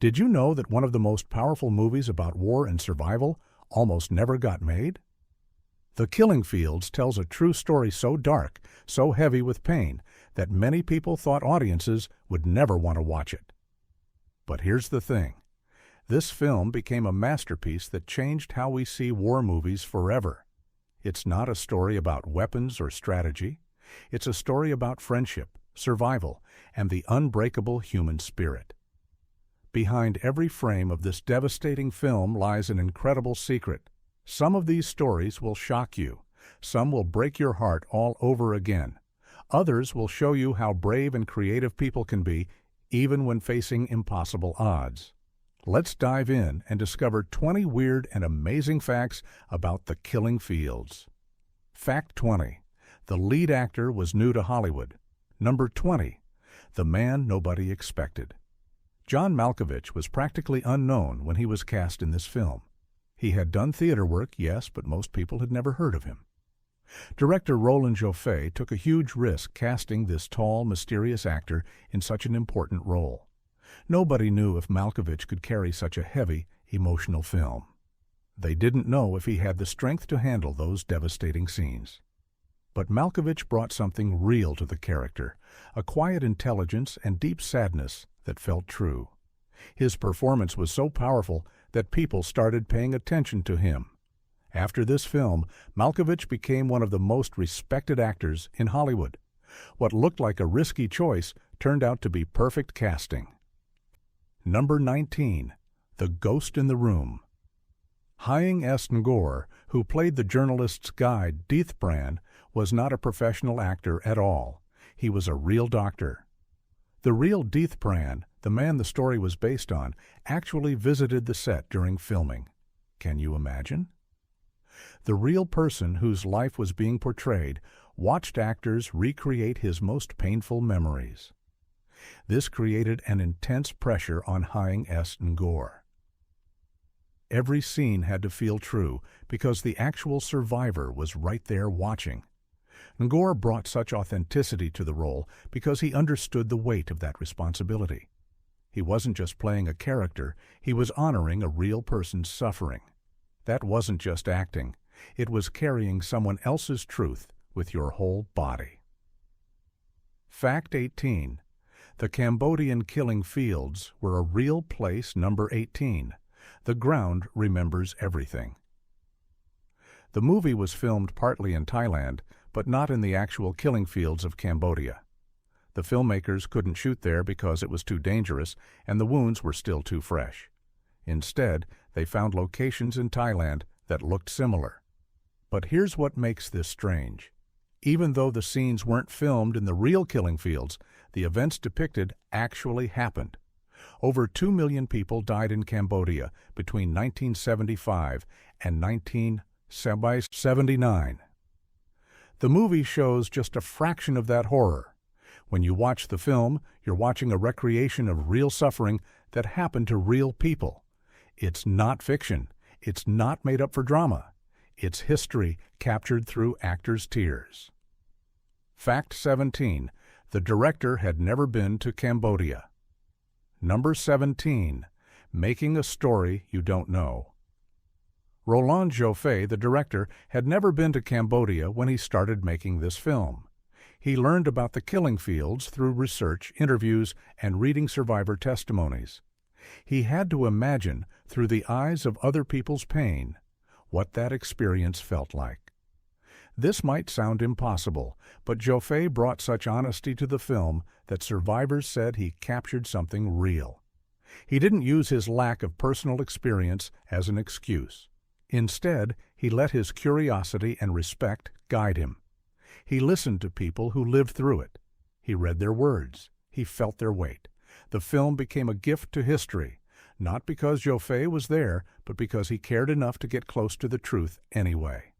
Did you know that one of the most powerful movies about war and survival almost never got made? The Killing Fields tells a true story so dark, so heavy with pain, that many people thought audiences would never want to watch it. But here's the thing. This film became a masterpiece that changed how we see war movies forever. It's not a story about weapons or strategy. It's a story about friendship, survival, and the unbreakable human spirit. Behind every frame of this devastating film lies an incredible secret. Some of these stories will shock you. Some will break your heart all over again. Others will show you how brave and creative people can be, even when facing impossible odds. Let's dive in and discover 20 weird and amazing facts about The Killing Fields. Fact 20. The lead actor was new to Hollywood. Number 20. The man nobody expected. John Malkovich was practically unknown when he was cast in this film. He had done theater work, yes, but most people had never heard of him. Director Roland Joffé took a huge risk casting this tall, mysterious actor in such an important role. Nobody knew if Malkovich could carry such a heavy, emotional film. They didn't know if he had the strength to handle those devastating scenes. But Malkovich brought something real to the character, a quiet intelligence and deep sadness that felt true. His performance was so powerful that people started paying attention to him. After this film, Malkovich became one of the most respected actors in Hollywood. What looked like a risky choice turned out to be perfect casting. Number 19. The Ghost in the Room. Hying S. Ngor, who played the journalist's guide, Deathbrand, was not a professional actor at all. He was a real doctor. The real Deathbrand, the man the story was based on, actually visited the set during filming. Can you imagine? The real person whose life was being portrayed watched actors recreate his most painful memories. This created an intense pressure on Hying S. Ngor. Every scene had to feel true because the actual survivor was right there watching. Ngor brought such authenticity to the role because he understood the weight of that responsibility. He wasn't just playing a character, he was honoring a real person's suffering. That wasn't just acting, it was carrying someone else's truth with your whole body. Fact 18. The Cambodian Killing Fields were a real place. Number 18. The ground remembers everything. The movie was filmed partly in Thailand, but not in the actual killing fields of Cambodia. The filmmakers couldn't shoot there because it was too dangerous and the wounds were still too fresh. Instead, they found locations in Thailand that looked similar. But here's what makes this strange. Even though the scenes weren't filmed in the real killing fields, the events depicted actually happened. Over 2 million people died in Cambodia between 1975 and 1979. The movie shows just a fraction of that horror. When you watch the film, you're watching a recreation of real suffering that happened to real people. It's not fiction. It's not made up for drama. It's history captured through actors' tears. Fact 17. The director had never been to Cambodia. Number 17. Making a story you don't know. Roland Joffé, the director, had never been to Cambodia when he started making this film. He learned about the killing fields through research, interviews, and reading survivor testimonies. He had to imagine, through the eyes of other people's pain, what that experience felt like. This might sound impossible, but Joffé brought such honesty to the film that survivors said he captured something real. He didn't use his lack of personal experience as an excuse. Instead, he let his curiosity and respect guide him. He listened to people who lived through it. He read their words. He felt their weight. The film became a gift to history, not because Joffé was there, but because he cared enough to get close to the truth anyway.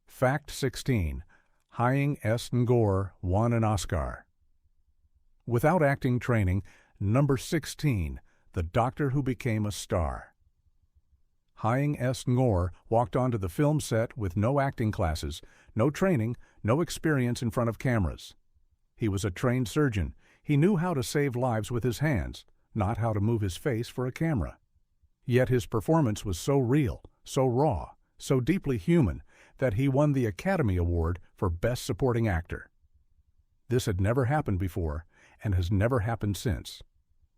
Fact 16. Hying S. Ngor won an Oscar. Without acting training, number 16, the doctor who became a star. Hying S. Ngor walked onto the film set with no acting classes, no training, no experience in front of cameras. He was a trained surgeon. He knew how to save lives with his hands, not how to move his face for a camera. Yet his performance was so real, so raw, so deeply human that he won the Academy Award for Best Supporting Actor. This had never happened before and has never happened since.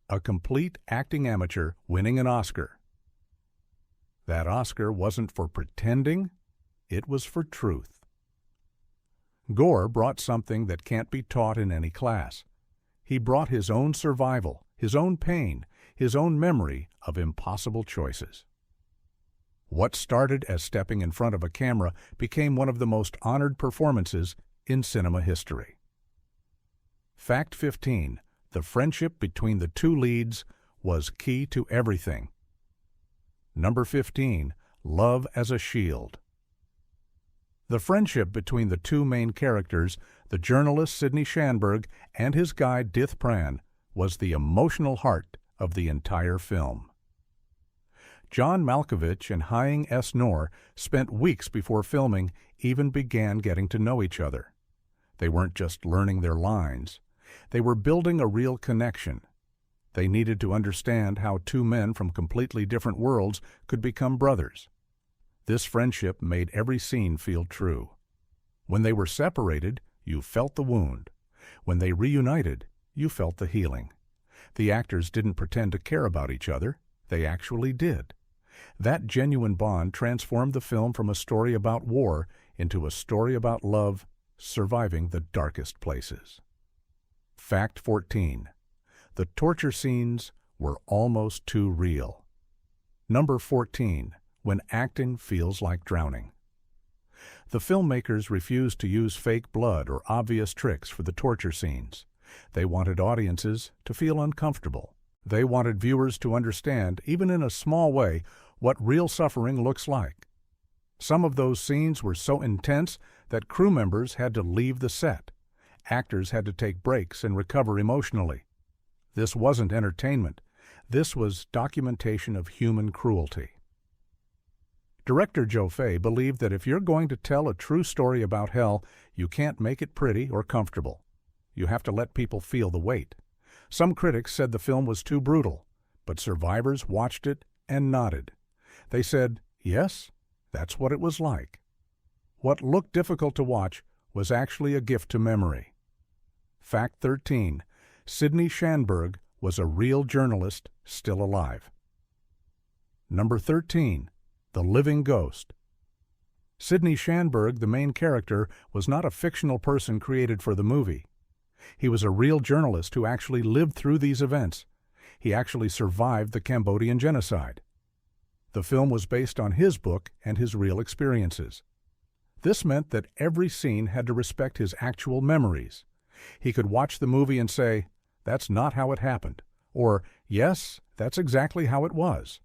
A complete acting amateur winning an Oscar. That Oscar wasn't for pretending, it was for truth. Gore brought something that can't be taught in any class. He brought his own survival, his own pain, his own memory of impossible choices. What started as stepping in front of a camera became one of the most honored performances in cinema history. Fact 15. The friendship between the two leads was key to everything. Number 15. Love as a shield. The friendship between the two main characters, the journalist Sidney Shanberg and his guide Dith Pran, was the emotional heart of the entire film. John Malkovich and Haing S. Ngor spent weeks before filming even began getting to know each other. They weren't just learning their lines. They were building a real connection. They needed to understand how two men from completely different worlds could become brothers. This friendship made every scene feel true. When they were separated, you felt the wound. When they reunited, you felt the healing. The actors didn't pretend to care about each other. They actually did. That genuine bond transformed the film from a story about war into a story about love surviving the darkest places. Fact 14. The torture scenes were almost too real. Number 14. When acting feels like drowning. The filmmakers refused to use fake blood or obvious tricks for the torture scenes. They wanted audiences to feel uncomfortable. They wanted viewers to understand, even in a small way, what real suffering looks like. Some of those scenes were so intense that crew members had to leave the set. Actors had to take breaks and recover emotionally. This wasn't entertainment. This was documentation of human cruelty. Director Joe Fay believed that if you're going to tell a true story about hell, you can't make it pretty or comfortable. You have to let people feel the weight. Some critics said the film was too brutal, but survivors watched it and nodded. They said, yes, that's what it was like. What looked difficult to watch was actually a gift to memory. Fact 13. Sidney Shanberg was a real journalist still alive. Number 13. The Living Ghost. Sidney Shanberg, the main character, was not a fictional person created for the movie. He was a real journalist who actually lived through these events. He actually survived the Cambodian genocide. The film was based on his book and his real experiences. This meant that every scene had to respect his actual memories. He could watch the movie and say, "That's not how it happened," or, "Yes, that's exactly how it was."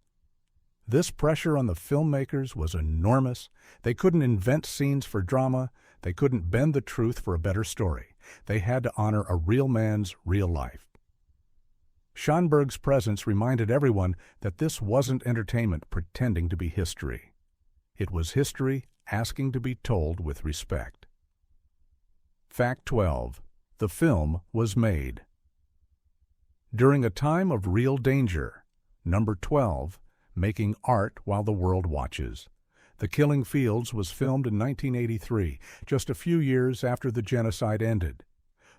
This pressure on the filmmakers was enormous. They couldn't invent scenes for drama. They couldn't bend the truth for a better story. They had to honor a real man's real life. Shanberg's presence reminded everyone that this wasn't entertainment pretending to be history. It was history asking to be told with respect. Fact 12. The film was made. During a time of real danger. Number 12. Making art while the world watches. The Killing Fields was filmed in 1983, just a few years after the genocide ended.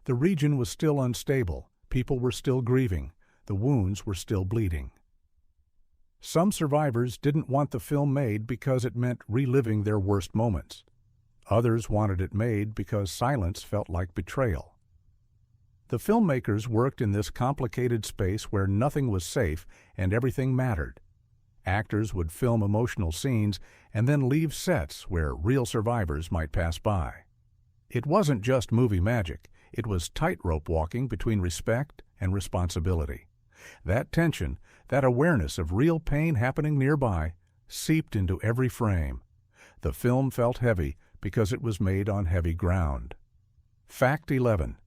The region was still unstable, people were still grieving, the wounds were still bleeding. Some survivors didn't want the film made because it meant reliving their worst moments. Others wanted it made because silence felt like betrayal. The filmmakers worked in this complicated space where nothing was safe and everything mattered. Actors would film emotional scenes and then leave sets where real survivors might pass by. It wasn't just movie magic. It was tightrope walking between respect and responsibility. That tension, that awareness of real pain happening nearby, seeped into every frame. The film felt heavy because it was made on heavy ground. Fact 11.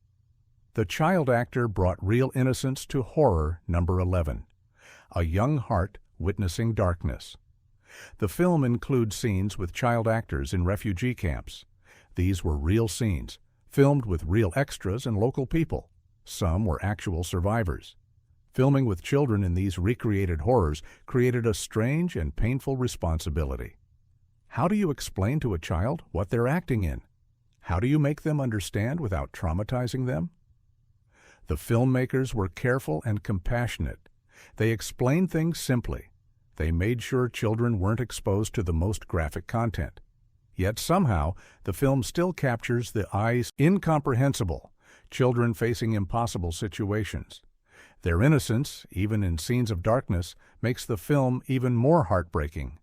The child actor brought real innocence to horror. Number 11. A young heart witnessing darkness. The film includes scenes with child actors in refugee camps. These were real scenes, filmed with real extras and local people. Some were actual survivors. Filming with children in these recreated horrors created a strange and painful responsibility. How do you explain to a child what they're acting in? How do you make them understand without traumatizing them? The filmmakers were careful and compassionate. They explained things simply. They made sure children weren't exposed to the most graphic content. Yet somehow, the film still captures the eye's incomprehensible, children facing impossible situations. Their innocence, even in scenes of darkness, makes the film even more heartbreaking.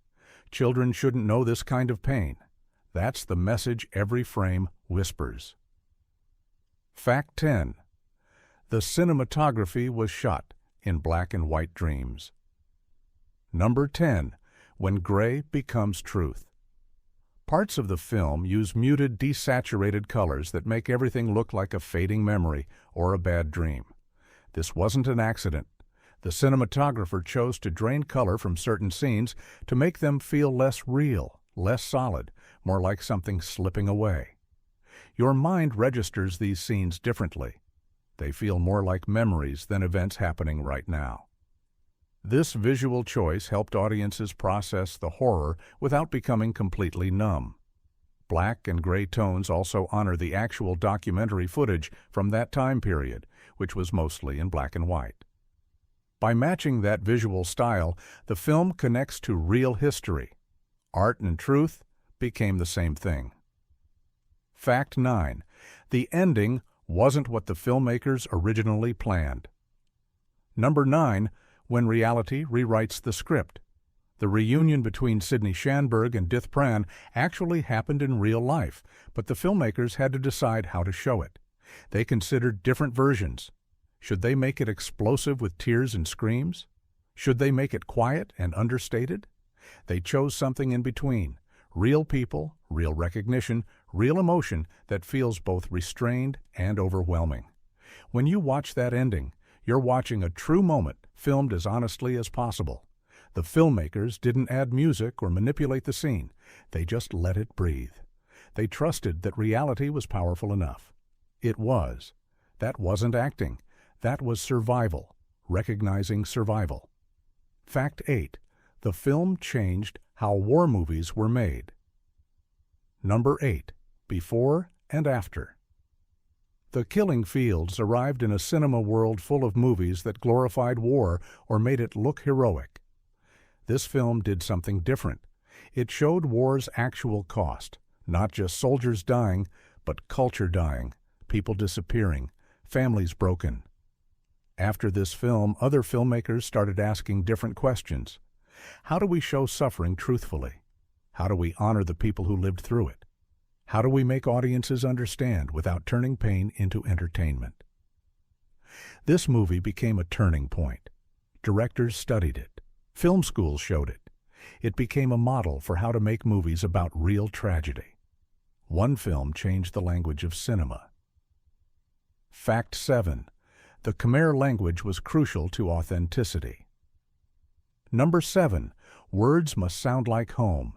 Children shouldn't know this kind of pain. That's the message every frame whispers. Fact 10. The cinematography was shot in black and white dreams. Number 10. When Gray Becomes Truth. Parts of the film use muted, desaturated colors that make everything look like a fading memory or a bad dream. This wasn't an accident. The cinematographer chose to drain color from certain scenes to make them feel less real, less solid, more like something slipping away. Your mind registers these scenes differently. They feel more like memories than events happening right now. This visual choice helped audiences process the horror without becoming completely numb. Black and gray tones also honor the actual documentary footage from that time period, which was mostly in black and white. By matching that visual style, the film connects to real history. Art and truth became the same thing. Fact 9. The ending wasn't what the filmmakers originally planned. Number 9. When reality rewrites the script. The reunion between Sidney Shanberg and Dith Pran actually happened in real life, but the filmmakers had to decide how to show it. They considered different versions. Should they make it explosive with tears and screams? Should they make it quiet and understated? They chose something in between. Real people, real recognition, real emotion that feels both restrained and overwhelming. When you watch that ending, you're watching a true moment filmed as honestly as possible. The filmmakers didn't add music or manipulate the scene. They just let it breathe. They trusted that reality was powerful enough. It was. That wasn't acting. That was survival, recognizing survival. Fact 8. The film changed how war movies were made. Number 8. Before and after. The Killing Fields arrived in a cinema world full of movies that glorified war or made it look heroic. This film did something different. It showed war's actual cost, not just soldiers dying, but culture dying, people disappearing, families broken. After this film, other filmmakers started asking different questions. How do we show suffering truthfully? How do we honor the people who lived through it? How do we make audiences understand without turning pain into entertainment? This movie became a turning point. Directors studied it. Film schools showed it. It became a model for how to make movies about real tragedy. One film changed the language of cinema. Fact 7. The Khmer language was crucial to authenticity. Number 7. Words must sound like home.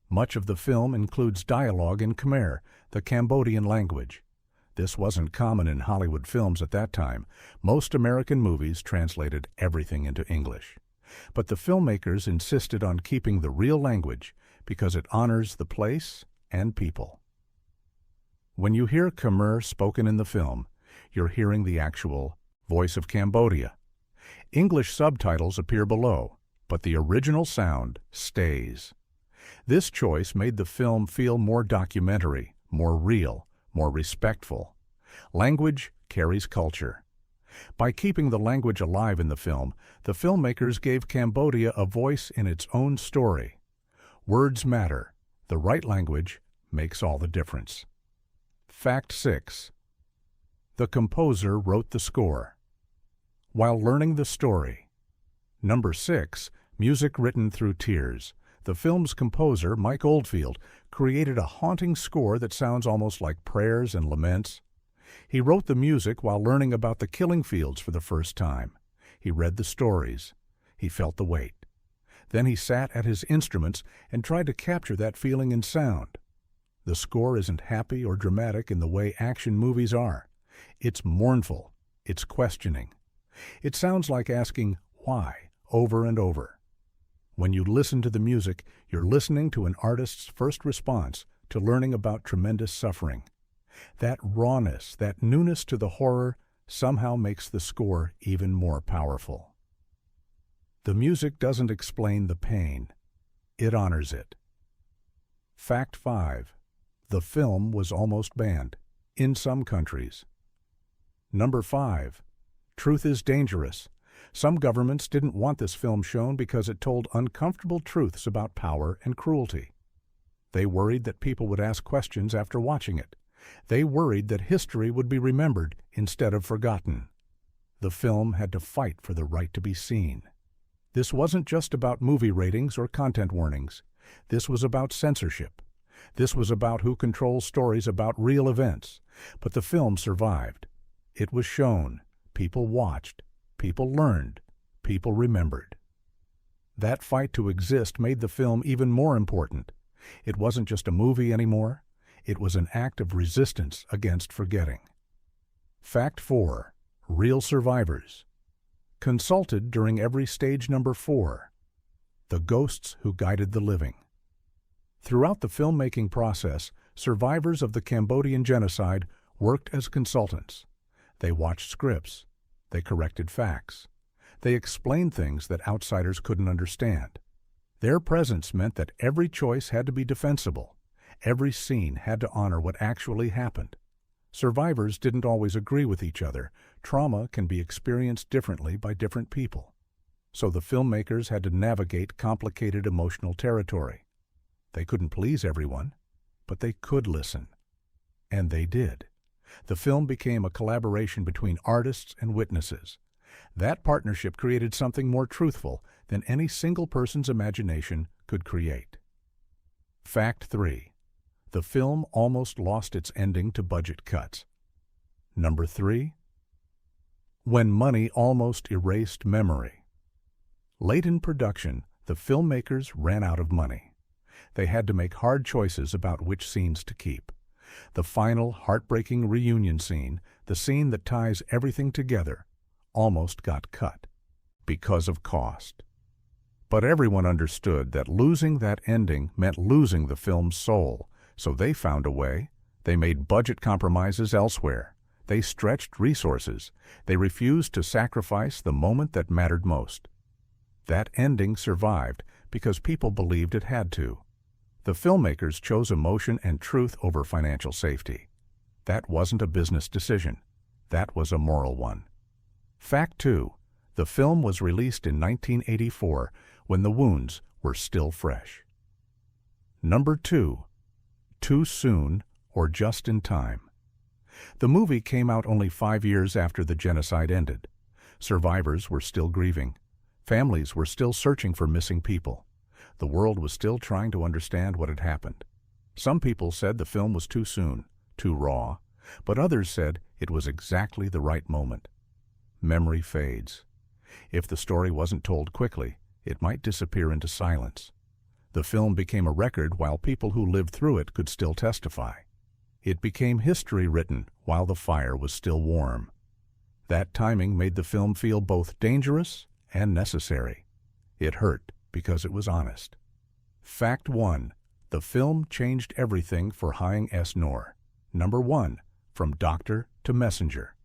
Much of the film includes dialogue in Khmer, the Cambodian language. This wasn't common in Hollywood films at that time. Most American movies translated everything into English. But the filmmakers insisted on keeping the real language because it honors the place and people. When you hear Khmer spoken in the film, you're hearing the actual voice of Cambodia. English subtitles appear below, but the original sound stays. This choice made the film feel more documentary, more real, more respectful. Language carries culture. By keeping the language alive in the film, the filmmakers gave Cambodia a voice in its own story. Words matter. The right language makes all the difference. Fact 6. The composer wrote the score. While learning the story. Number 6. Music written through tears. The film's composer, Mike Oldfield, created a haunting score that sounds almost like prayers and laments. He wrote the music while learning about the killing fields for the first time. He read the stories. He felt the weight. Then he sat at his instruments and tried to capture that feeling in sound. The score isn't happy or dramatic in the way action movies are. It's mournful. It's questioning. It sounds like asking why over and over. When you listen to the music, you're listening to an artist's first response to learning about tremendous suffering. That rawness, that newness to the horror somehow makes the score even more powerful. The music doesn't explain the pain. It honors it. Fact 5. The film was almost banned, in some countries. Number 5. Truth is dangerous. Some governments didn't want this film shown because it told uncomfortable truths about power and cruelty. They worried that people would ask questions after watching it. They worried that history would be remembered instead of forgotten. The film had to fight for the right to be seen. This wasn't just about movie ratings or content warnings. This was about censorship. This was about who controls stories about real events. But the film survived. It was shown. People watched. People learned. People remembered. That fight to exist made the film even more important. It wasn't just a movie anymore. It was an act of resistance against forgetting. Fact 4. Real survivors. Consulted during every stage. Number 4. The ghosts who guided the living. Throughout the filmmaking process, survivors of the Cambodian genocide worked as consultants. They watched scripts. They corrected facts. They explained things that outsiders couldn't understand. Their presence meant that every choice had to be defensible. Every scene had to honor what actually happened. Survivors didn't always agree with each other. Trauma can be experienced differently by different people. So the filmmakers had to navigate complicated emotional territory. They couldn't please everyone, but they could listen. And they did. The film became a collaboration between artists and witnesses. That partnership created something more truthful than any single person's imagination could create. Fact 3. The film almost lost its ending to budget cuts. Number 3. When money almost erased memory. Late in production, the filmmakers ran out of money. They had to make hard choices about which scenes to keep. The final heartbreaking reunion scene, the scene that ties everything together, almost got cut because of cost. But everyone understood that losing that ending meant losing the film's soul, so they found a way. They made budget compromises elsewhere. They stretched resources. They refused to sacrifice the moment that mattered most. That ending survived because people believed it had to. The filmmakers chose emotion and truth over financial safety. That wasn't a business decision. That was a moral one. Fact 2. The film was released in 1984 when the wounds were still fresh. Number 2. Too soon or just in time. The movie came out only 5 years after the genocide ended. Survivors were still grieving. Families were still searching for missing people. The world was still trying to understand what had happened. Some people said the film was too soon, too raw, but others said it was exactly the right moment. Memory fades. If the story wasn't told quickly, it might disappear into silence. The film became a record while people who lived through it could still testify. It became history written while the fire was still warm. That timing made the film feel both dangerous and necessary. It hurt because it was honest. Fact 1. The film changed everything for Haing S. Noor. Number 1. From doctor to messenger.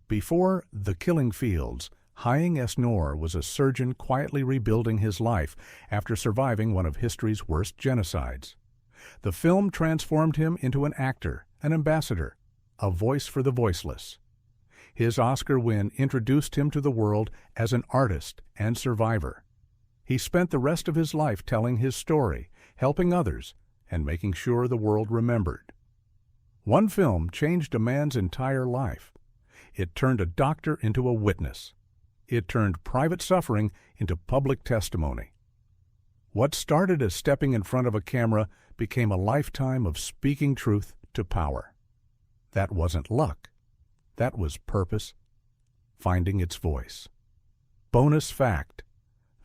Before The Killing Fields, Haing S. Noor was a surgeon quietly rebuilding his life after surviving one of history's worst genocides. The film transformed him into an actor, an ambassador, a voice for the voiceless. His Oscar win introduced him to the world as an artist and survivor. He spent the rest of his life telling his story, helping others, and making sure the world remembered. One film changed a man's entire life. It turned a doctor into a witness. It turned private suffering into public testimony. What started as stepping in front of a camera became a lifetime of speaking truth to power. That wasn't luck. That was purpose, finding its voice. Bonus fact: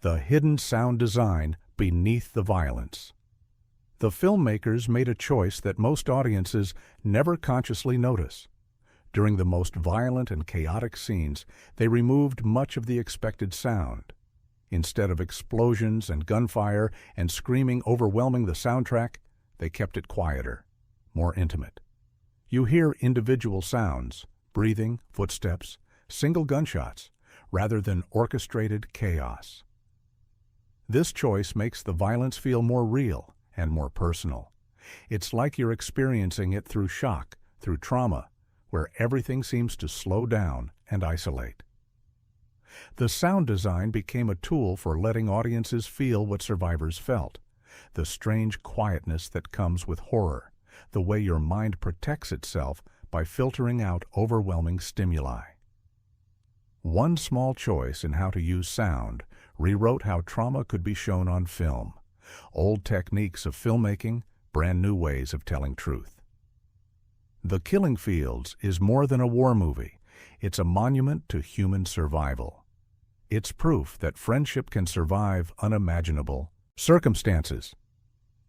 the hidden sound design beneath the violence. The filmmakers made a choice that most audiences never consciously notice. During the most violent and chaotic scenes, they removed much of the expected sound. Instead of explosions and gunfire and screaming overwhelming the soundtrack, they kept it quieter, more intimate. You hear individual sounds, breathing, footsteps, single gunshots, rather than orchestrated chaos. This choice makes the violence feel more real and more personal. It's like you're experiencing it through shock, through trauma, where everything seems to slow down and isolate. The sound design became a tool for letting audiences feel what survivors felt, the strange quietness that comes with horror, the way your mind protects itself by filtering out overwhelming stimuli. One small choice in how to use sound rewrote how trauma could be shown on film. Old techniques of filmmaking, brand new ways of telling truth. The Killing Fields is more than a war movie. It's a monument to human survival. It's proof that friendship can survive unimaginable circumstances.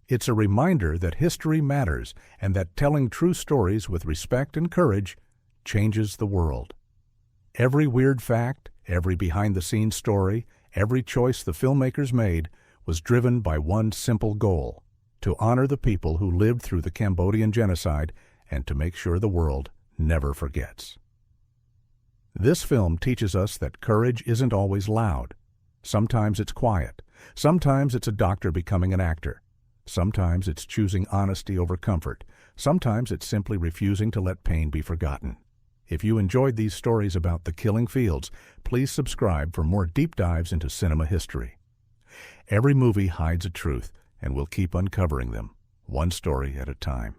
It's a reminder that history matters and that telling true stories with respect and courage changes the world. Every weird fact, every behind-the-scenes story, every choice the filmmakers made was driven by one simple goal: to honor the people who lived through the Cambodian genocide and to make sure the world never forgets. This film teaches us that courage isn't always loud. Sometimes it's quiet. Sometimes it's a doctor becoming an actor. Sometimes it's choosing honesty over comfort. Sometimes it's simply refusing to let pain be forgotten. If you enjoyed these stories about The Killing Fields, please subscribe for more deep dives into cinema history. Every movie hides a truth, and we'll keep uncovering them, one story at a time.